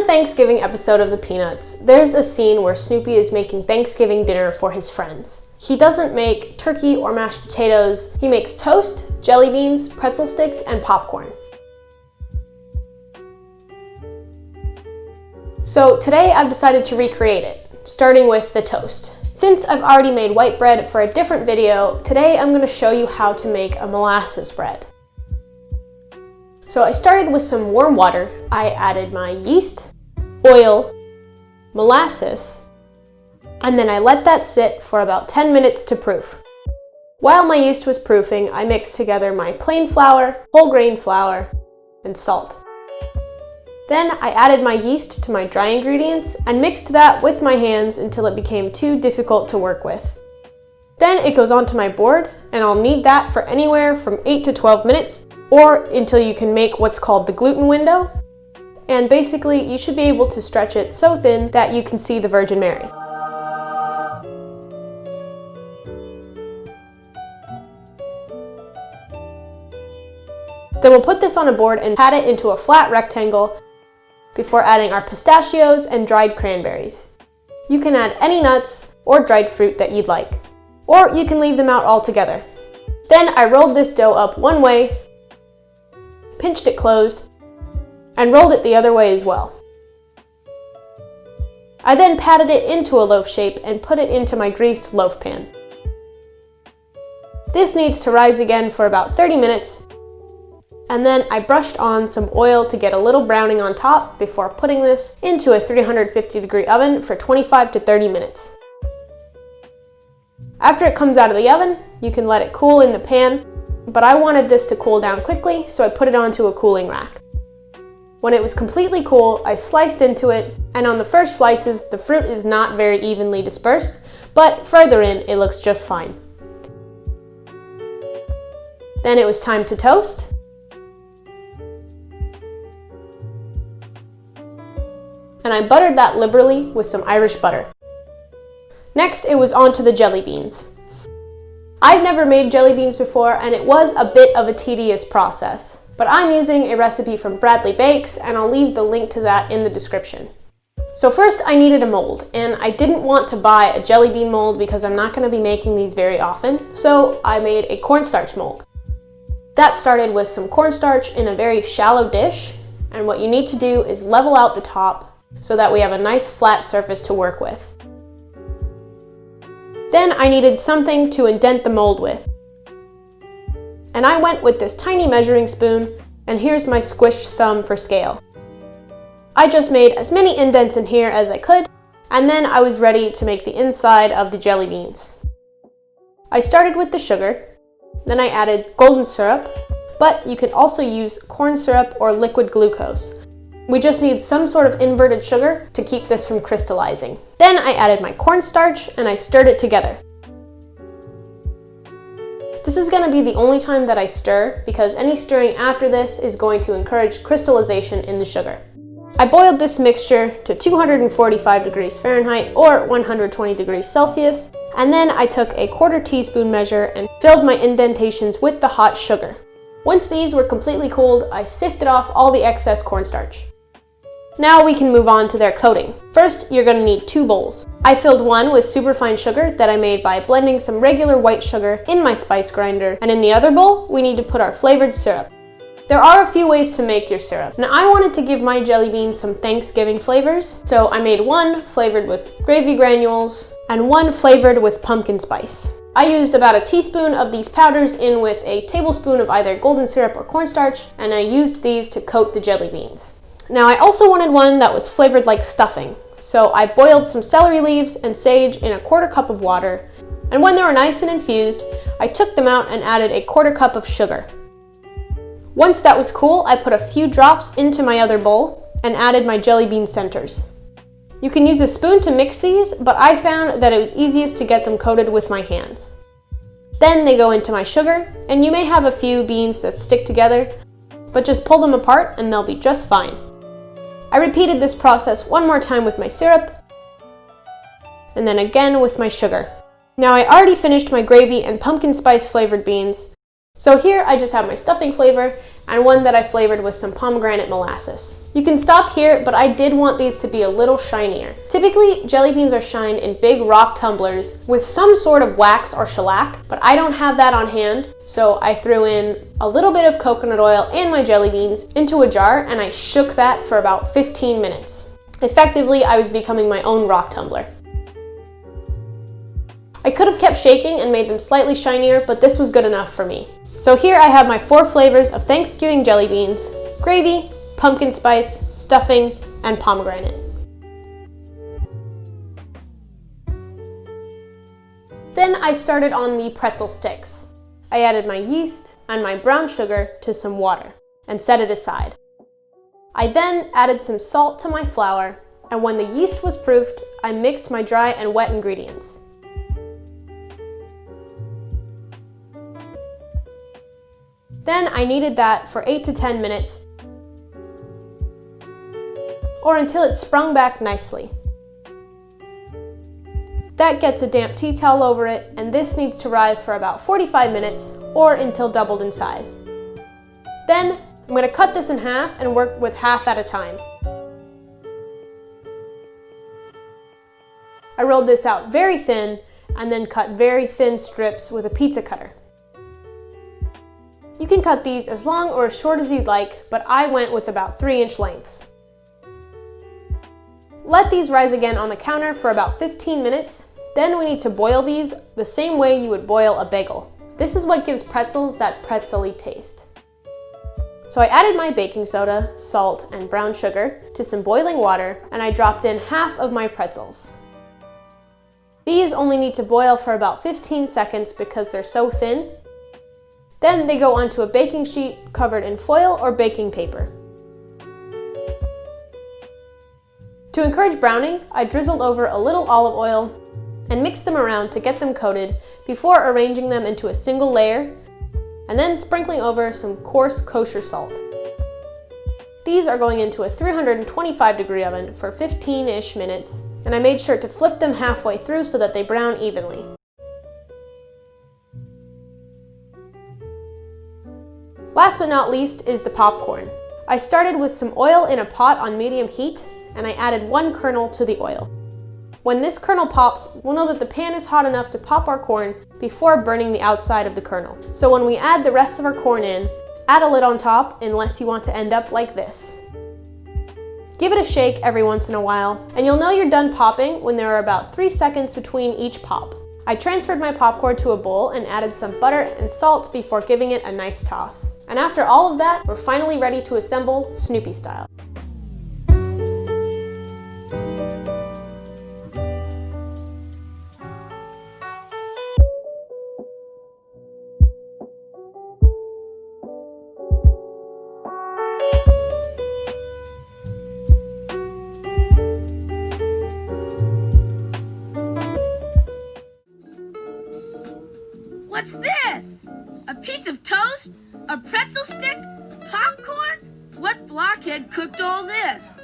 Thanksgiving episode of The Peanuts, there's a scene where Snoopy is making Thanksgiving dinner for his friends. He doesn't make turkey or mashed potatoes, he makes toast, jelly beans, pretzel sticks, and popcorn. So today I've decided to recreate it, starting with the toast. Since I've already made white bread for a different video, today I'm going to show you how to make a molasses bread. So I started with some warm water. I added my yeast, oil, molasses, and then I let that sit for about 10 minutes to proof. While my yeast was proofing, I mixed together my plain flour, whole grain flour, and salt. Then I added my yeast to my dry ingredients and mixed that with my hands until it became too difficult to work with. Then it goes onto my board, and I'll knead that for anywhere from 8 to 12 minutes, or until you can make what's called the gluten window. And basically, you should be able to stretch it so thin that you can see the Virgin Mary. Then we'll put this on a board and pat it into a flat rectangle before adding our pistachios and dried cranberries. You can add any nuts or dried fruit that you'd like, or you can leave them out altogether. Then I rolled this dough up one way, pinched it closed, and rolled it the other way as well. I then patted it into a loaf shape and put it into my greased loaf pan. This needs to rise again for about 30 minutes, and then I brushed on some oil to get a little browning on top before putting this into a 350-degree oven for 25 to 30 minutes. After it comes out of the oven, you can let it cool in the pan, but I wanted this to cool down quickly, so I put it onto a cooling rack. When it was completely cool, I sliced into it, and on the first slices, the fruit is not very evenly dispersed, but further in, it looks just fine. Then it was time to toast. And I buttered that liberally with some Irish butter. Next, it was on to the jelly beans. I've never made jelly beans before, and it was a bit of a tedious process. But I'm using a recipe from Bradley Bakes, and I'll leave the link to that in the description. So first I needed a mold, and I didn't want to buy a jelly bean mold because I'm not going to be making these very often, so I made a cornstarch mold. That started with some cornstarch in a very shallow dish, and what you need to do is level out the top so that we have a nice flat surface to work with. Then I needed something to indent the mold with. And I went with this tiny measuring spoon, and here's my squished thumb for scale. I just made as many indents in here as I could, and then I was ready to make the inside of the jelly beans. I started with the sugar, then I added golden syrup, but you can also use corn syrup or liquid glucose. We just need some sort of inverted sugar to keep this from crystallizing. Then I added my cornstarch and I stirred it together. This is going to be the only time that I stir because any stirring after this is going to encourage crystallization in the sugar. I boiled this mixture to 245 degrees Fahrenheit or 120 degrees Celsius, and then I took a 1/4 teaspoon measure and filled my indentations with the hot sugar. Once these were completely cooled, I sifted off all the excess cornstarch. Now we can move on to their coating. First, you're going to need 2 bowls. I filled one with superfine sugar that I made by blending some regular white sugar in my spice grinder, and in the other bowl, we need to put our flavored syrup. There are a few ways to make your syrup. Now I wanted to give my jelly beans some Thanksgiving flavors, so I made one flavored with gravy granules and one flavored with pumpkin spice. I used about a teaspoon of these powders in with a tablespoon of either golden syrup or cornstarch, and I used these to coat the jelly beans. Now I also wanted one that was flavored like stuffing, so I boiled some celery leaves and sage in a 1/4 cup of water, and when they were nice and infused, I took them out and added a 1/4 cup of sugar. Once that was cool, I put a few drops into my other bowl and added my jelly bean centers. You can use a spoon to mix these, but I found that it was easiest to get them coated with my hands. Then they go into my sugar, and you may have a few beans that stick together, but just pull them apart and they'll be just fine. I repeated this process one more time with my syrup, and then again with my sugar. Now I already finished my gravy and pumpkin spice flavored beans, So here I just have my stuffing flavor and one that I flavored with some pomegranate molasses. You can stop here, but I did want these to be a little shinier. Typically, jelly beans are shined in big rock tumblers with some sort of wax or shellac, but I don't have that on hand, so I threw in a little bit of coconut oil and my jelly beans into a jar and I shook that for about 15 minutes. Effectively, I was becoming my own rock tumbler. I could have kept shaking and made them slightly shinier, but this was good enough for me. So here I have my 4 flavors of Thanksgiving jelly beans: gravy, pumpkin spice, stuffing, and pomegranate. Then I started on the pretzel sticks. I added my yeast and my brown sugar to some water and set it aside. I then added some salt to my flour, and when the yeast was proofed, I mixed my dry and wet ingredients. Then I kneaded that for 8 to 10 minutes, or until it sprung back nicely. That gets a damp tea towel over it, and this needs to rise for about 45 minutes, or until doubled in size. Then I'm going to cut this in half and work with half at a time. I rolled this out very thin, and then cut very thin strips with a pizza cutter. You can cut these as long or as short as you'd like, but I went with about 3-inch lengths. Let these rise again on the counter for about 15 minutes. Then we need to boil these the same way you would boil a bagel. This is what gives pretzels that pretzel-y taste. So I added my baking soda, salt, and brown sugar to some boiling water, and I dropped in half of my pretzels. These only need to boil for about 15 seconds because they're so thin. Then they go onto a baking sheet covered in foil or baking paper. To encourage browning, I drizzled over a little olive oil and mixed them around to get them coated before arranging them into a single layer, and then sprinkling over some coarse kosher salt. These are going into a 325-degree oven for 15-ish minutes, and I made sure to flip them halfway through so that they brown evenly. Last but not least is the popcorn. I started with some oil in a pot on medium heat, and I added 1 kernel to the oil. When this kernel pops, we'll know that the pan is hot enough to pop our corn before burning the outside of the kernel. So when we add the rest of our corn in, add a lid on top unless you want to end up like this. Give it a shake every once in a while, and you'll know you're done popping when there are about 3 seconds between each pop. I transferred my popcorn to a bowl and added some butter and salt before giving it a nice toss. And after all of that, we're finally ready to assemble Snoopy style. What's this? A piece of toast? A pretzel stick? Popcorn? What blockhead cooked all this?